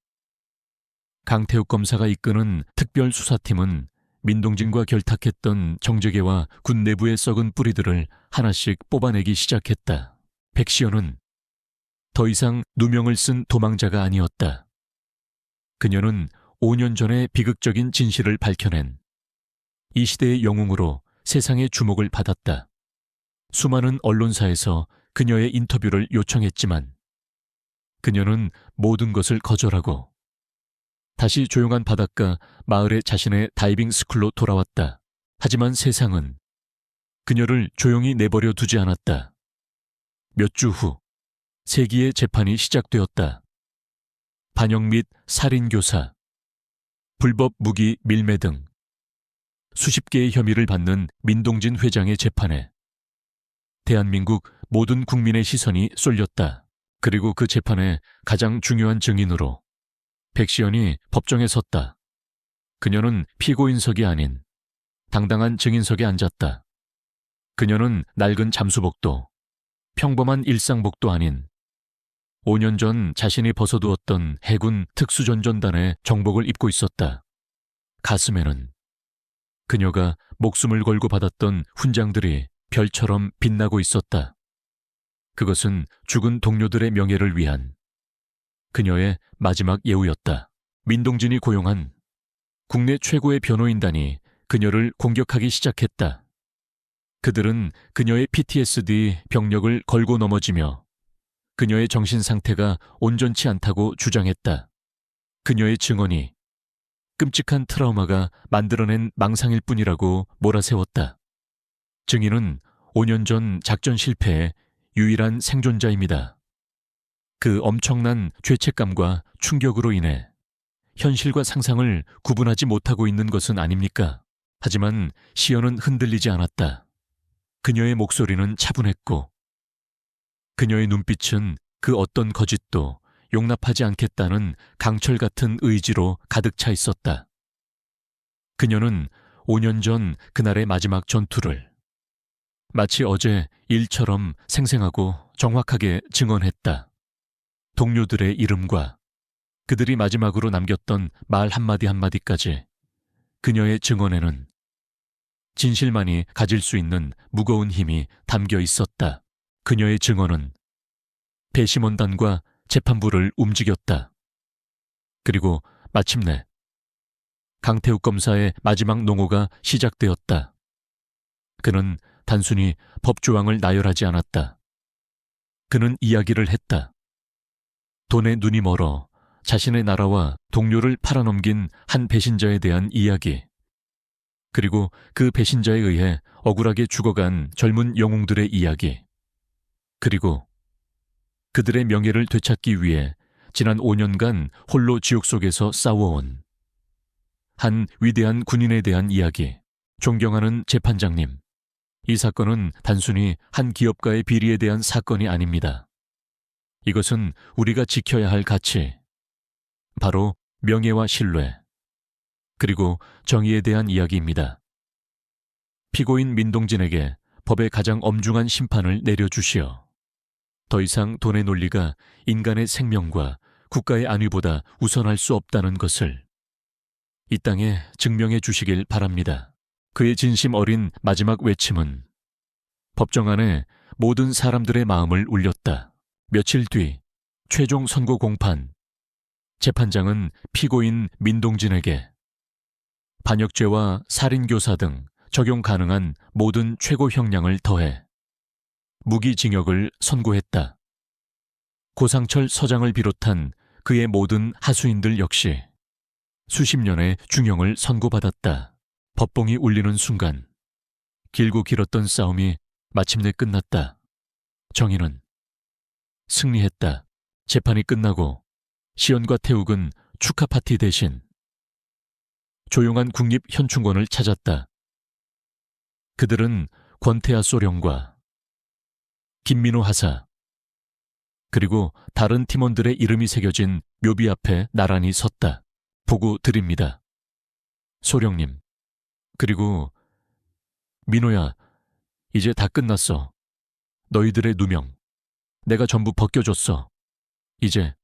강태욱 검사가 이끄는 특별수사팀은 민동진과 결탁했던 정재계와 군 내부의 썩은 뿌리들을 하나씩 뽑아내기 시작했다. 백시연은 더 이상 누명을 쓴 도망자가 아니었다. 그녀는 5년 전에 비극적인 진실을 밝혀낸 이 시대의 영웅으로 세상의 주목을 받았다. 수많은 언론사에서 그녀의 인터뷰를 요청했지만 그녀는 모든 것을 거절하고 다시 조용한 바닷가 마을의 자신의 다이빙 스쿨로 돌아왔다. 하지만 세상은 그녀를 조용히 내버려 두지 않았다. 몇 주 후 세기의 재판이 시작되었다. 반역 및 살인교사, 불법 무기 밀매 등 수십 개의 혐의를 받는 민동진 회장의 재판에 대한민국 모든 국민의 시선이 쏠렸다. 그리고 그 재판의 가장 중요한 증인으로 백시연이 법정에 섰다. 그녀는 피고인석이 아닌 당당한 증인석에 앉았다. 그녀는 낡은 잠수복도, 평범한 일상복도 아닌 5년 전 자신이 벗어두었던 해군 특수전전단의 정복을 입고 있었다. 가슴에는 그녀가 목숨을 걸고 받았던 훈장들이 별처럼 빛나고 있었다. 그것은 죽은 동료들의 명예를 위한 그녀의 마지막 예우였다. 민동진이 고용한 국내 최고의 변호인단이 그녀를 공격하기 시작했다. 그들은 그녀의 PTSD 병력을 걸고 넘어지며 그녀의 정신 상태가 온전치 않다고 주장했다. 그녀의 증언이 끔찍한 트라우마가 만들어낸 망상일 뿐이라고 몰아세웠다. 증인은 5년 전 작전 실패의 유일한 생존자입니다. 그 엄청난 죄책감과 충격으로 인해 현실과 상상을 구분하지 못하고 있는 것은 아닙니까? 하지만 시연은 흔들리지 않았다. 그녀의 목소리는 차분했고 그녀의 눈빛은 그 어떤 거짓도 용납하지 않겠다는 강철 같은 의지로 가득 차 있었다. 그녀는 5년 전 그날의 마지막 전투를 마치 어제 일처럼 생생하고 정확하게 증언했다. 동료들의 이름과 그들이 마지막으로 남겼던 말 한마디 한마디까지 그녀의 증언에는 진실만이 가질 수 있는 무거운 힘이 담겨 있었다. 그녀의 증언은 배심원단과 재판부를 움직였다. 그리고 마침내 강태욱 검사의 마지막 농호가 시작되었다. 그는 단순히 법조항을 나열하지 않았다. 그는 이야기를 했다. 돈에 눈이 멀어 자신의 나라와 동료를 팔아넘긴 한 배신자에 대한 이야기. 그리고 그 배신자에 의해 억울하게 죽어간 젊은 영웅들의 이야기. 그리고 그들의 명예를 되찾기 위해 지난 5년간 홀로 지옥 속에서 싸워온 한 위대한 군인에 대한 이야기. 존경하는 재판장님, 이 사건은 단순히 한 기업가의 비리에 대한 사건이 아닙니다. 이것은 우리가 지켜야 할 가치, 바로 명예와 신뢰, 그리고 정의에 대한 이야기입니다. 피고인 민동진에게 법의 가장 엄중한 심판을 내려주시오. 더 이상 돈의 논리가 인간의 생명과 국가의 안위보다 우선할 수 없다는 것을 이 땅에 증명해 주시길 바랍니다. 그의 진심 어린 마지막 외침은 법정 안에 모든 사람들의 마음을 울렸다. 며칠 뒤 최종 선고 공판. 재판장은 피고인 민동진에게 반역죄와 살인교사 등 적용 가능한 모든 최고 형량을 더해 무기징역을 선고했다. 고상철 서장을 비롯한 그의 모든 하수인들 역시 수십 년의 중형을 선고받았다. 법봉이 울리는 순간 길고 길었던 싸움이 마침내 끝났다. 정의는 승리했다. 재판이 끝나고 시연과 태욱은 축하 파티 대신 조용한 국립현충원을 찾았다. 그들은 권태하 소령과 김민호 하사 그리고 다른 팀원들의 이름이 새겨진 묘비 앞에 나란히 섰다. 보고 드립니다. 소령님, 그리고 민호야, 이제 다 끝났어. 너희들의 누명 내가 전부 벗겨줬어. 이제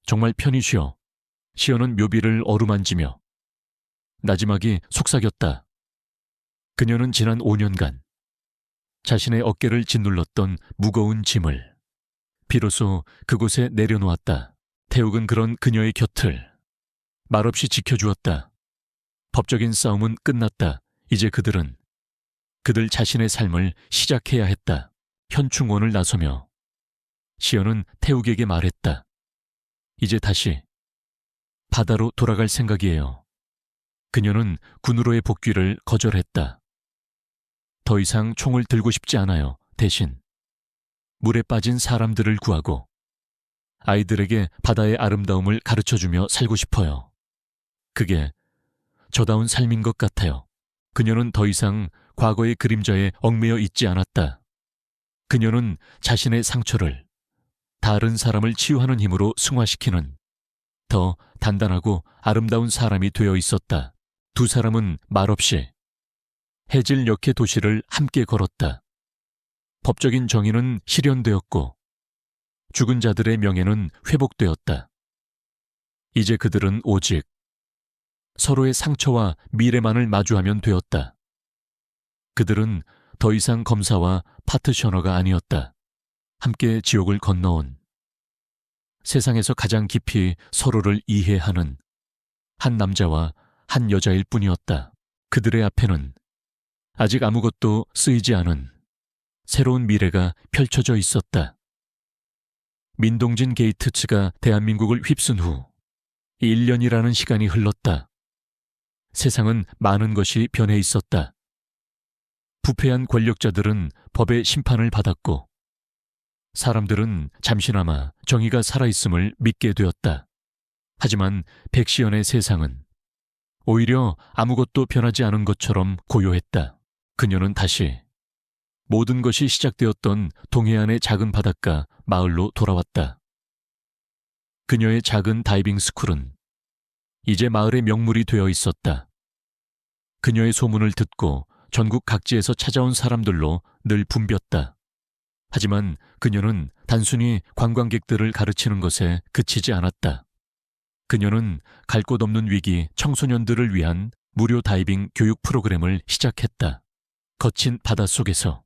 정말 편히 쉬어. 시연은 묘비를 어루만지며 나지막이 속삭였다. 그녀는 지난 5년간 자신의 어깨를 짓눌렀던 무거운 짐을 비로소 그곳에 내려놓았다. 태욱은 그런 그녀의 곁을 말없이 지켜주었다. 법적인 싸움은 끝났다. 이제 그들은 그들 자신의 삶을 시작해야 했다. 현충원을 나서며 시연은 태욱에게 말했다. 이제 다시 바다로 돌아갈 생각이에요. 그녀는 군으로의 복귀를 거절했다. 더 이상 총을 들고 싶지 않아요. 대신 물에 빠진 사람들을 구하고 아이들에게 바다의 아름다움을 가르쳐주며 살고 싶어요. 그게 저다운 삶인 것 같아요. 그녀는 더 이상 과거의 그림자에 얽매여 있지 않았다. 그녀는 자신의 상처를 다른 사람을 치유하는 힘으로 승화시키는 더 단단하고 아름다운 사람이 되어 있었다. 두 사람은 말없이 해질녘의 도시를 함께 걸었다. 법적인 정의는 실현되었고 죽은 자들의 명예는 회복되었다. 이제 그들은 오직 서로의 상처와 미래만을 마주하면 되었다. 그들은 더 이상 검사와 파트셔너가 아니었다. 함께 지옥을 건너온 세상에서 가장 깊이 서로를 이해하는 한 남자와 한 여자일 뿐이었다. 그들의 앞에는 아직 아무것도 쓰이지 않은 새로운 미래가 펼쳐져 있었다. 민동진 게이트츠가 대한민국을 휩쓴 후 1년이라는 시간이 흘렀다. 세상은 많은 것이 변해 있었다. 부패한 권력자들은 법의 심판을 받았고 사람들은 잠시나마 정의가 살아있음을 믿게 되었다. 하지만 백시연의 세상은 오히려 아무것도 변하지 않은 것처럼 고요했다. 그녀는 다시 모든 것이 시작되었던 동해안의 작은 바닷가 마을로 돌아왔다. 그녀의 작은 다이빙 스쿨은 이제 마을의 명물이 되어 있었다. 그녀의 소문을 듣고 전국 각지에서 찾아온 사람들로 늘 붐볐다. 하지만 그녀는 단순히 관광객들을 가르치는 것에 그치지 않았다. 그녀는 갈 곳 없는 위기 청소년들을 위한 무료 다이빙 교육 프로그램을 시작했다. 거친 바닷속에서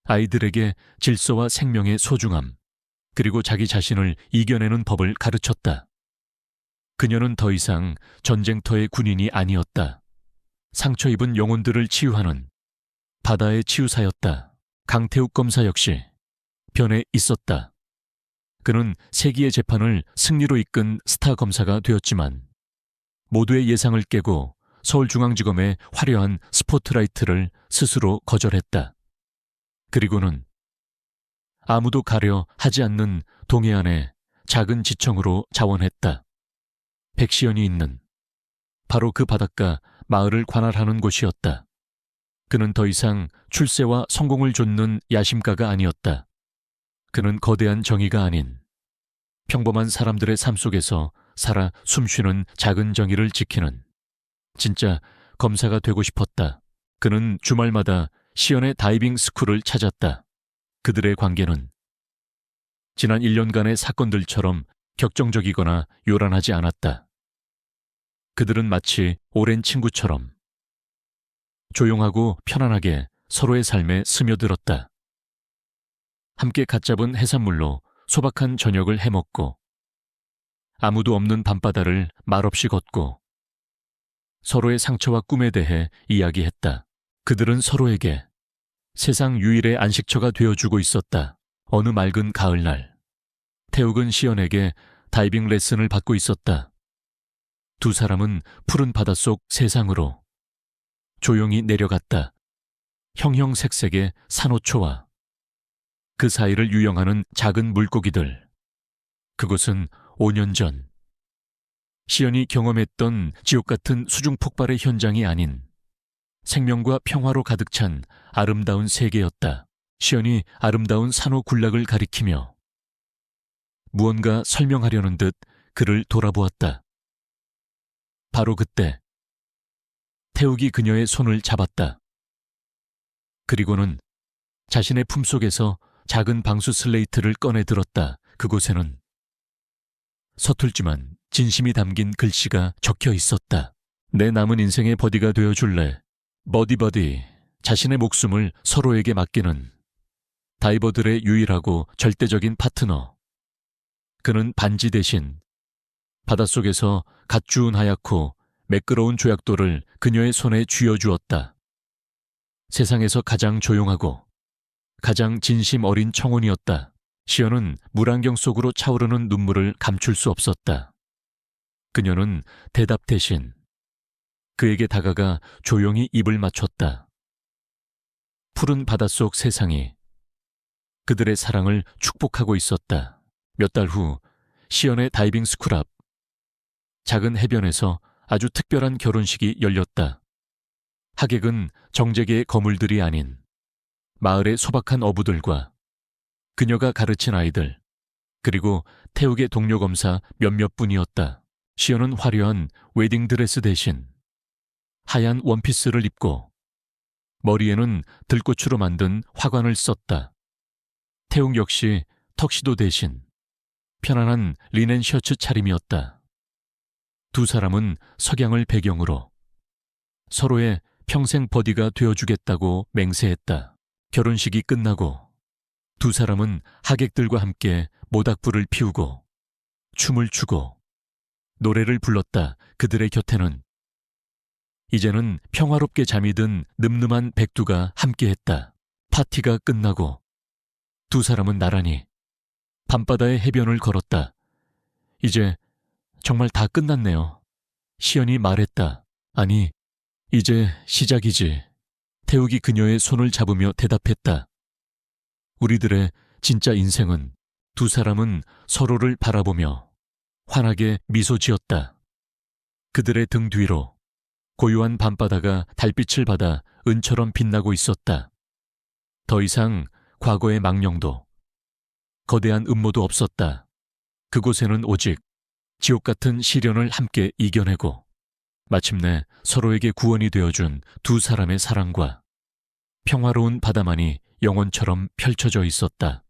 아이들에게 질서와 생명의 소중함, 그리고 자기 자신을 이겨내는 법을 가르쳤다. 그녀는 더 이상 전쟁터의 군인이 아니었다. 상처 입은 영혼들을 치유하는 바다의 치유사였다. 강태욱 검사 역시 변해 있었다. 그는 세기의 재판을 승리로 이끈 스타 검사가 되었지만 모두의 예상을 깨고 서울중앙지검의 화려한 스포트라이트를 스스로 거절했다. 그리고는 아무도 가려 하지 않는 동해안의 작은 지청으로 자원했다. 백시연이 있는 바로 그 바닷가 마을을 관할하는 곳이었다. 그는 더 이상 출세와 성공을 좇는 야심가가 아니었다. 그는 거대한 정의가 아닌 평범한 사람들의 삶 속에서 살아 숨쉬는 작은 정의를 지키는 진짜 검사가 되고 싶었다. 그는 주말마다 시연의 다이빙 스쿨을 찾았다. 그들의 관계는 지난 1년간의 사건들처럼 격정적이거나 요란하지 않았다. 그들은 마치 오랜 친구처럼 조용하고 편안하게 서로의 삶에 스며들었다. 함께 갓 잡은 해산물로 소박한 저녁을 해먹고 아무도 없는 밤바다를 말없이 걷고 서로의 상처와 꿈에 대해 이야기했다. 그들은 서로에게 세상 유일의 안식처가 되어주고 있었다. 어느 맑은 가을날, 태욱은 시연에게 다이빙 레슨을 받고 있었다. 두 사람은 푸른 바닷속 세상으로 조용히 내려갔다. 형형색색의 산호초와 그 사이를 유영하는 작은 물고기들. 그곳은 5년 전 시연이 경험했던 지옥 같은 수중 폭발의 현장이 아닌 생명과 평화로 가득 찬 아름다운 세계였다. 시연이 아름다운 산호 군락을 가리키며 무언가 설명하려는 듯 그를 돌아보았다. 바로 그때 태욱이 그녀의 손을 잡았다. 그리고는 자신의 품속에서 작은 방수 슬레이트를 꺼내 들었다. 그곳에는 서툴지만 진심이 담긴 글씨가 적혀 있었다. 내 남은 인생의 버디가 되어줄래. 버디버디, 자신의 목숨을 서로에게 맡기는 다이버들의 유일하고 절대적인 파트너. 그는 반지 대신 바닷속에서 갓 주운 하얗고 매끄러운 조약돌을 그녀의 손에 쥐어주었다. 세상에서 가장 조용하고 가장 진심 어린 청혼이었다. 시연은 물안경 속으로 차오르는 눈물을 감출 수 없었다. 그녀는 대답 대신 그에게 다가가 조용히 입을 맞췄다. 푸른 바닷속 세상이 그들의 사랑을 축복하고 있었다. 몇 달 후 시연의 다이빙 스쿨 앞 작은 해변에서 아주 특별한 결혼식이 열렸다. 하객은 정재계의 거물들이 아닌 마을의 소박한 어부들과 그녀가 가르친 아이들, 그리고 태욱의 동료 검사 몇몇 분이었다. 시연은 화려한 웨딩드레스 대신 하얀 원피스를 입고 머리에는 들꽃으로 만든 화관을 썼다. 태욱 역시 턱시도 대신 편안한 리넨 셔츠 차림이었다. 두 사람은 석양을 배경으로 서로의 평생 버디가 되어주겠다고 맹세했다. 결혼식이 끝나고 두 사람은 하객들과 함께 모닥불을 피우고 춤을 추고 노래를 불렀다. 그들의 곁에는 이제는 평화롭게 잠이 든 늠름한 백두가 함께했다. 파티가 끝나고 두 사람은 나란히 밤바다의 해변을 걸었다. 이제 정말 다 끝났네요. 시연이 말했다. 아니, 이제 시작이지. 태욱이 그녀의 손을 잡으며 대답했다. 우리들의 진짜 인생은. 두 사람은 서로를 바라보며 환하게 미소 지었다. 그들의 등 뒤로 고요한 밤바다가 달빛을 받아 은처럼 빛나고 있었다. 더 이상 과거의 망령도 거대한 음모도 없었다. 그곳에는 오직 지옥 같은 시련을 함께 이겨내고 마침내 서로에게 구원이 되어준 두 사람의 사랑과 평화로운 바다만이 영원처럼 펼쳐져 있었다.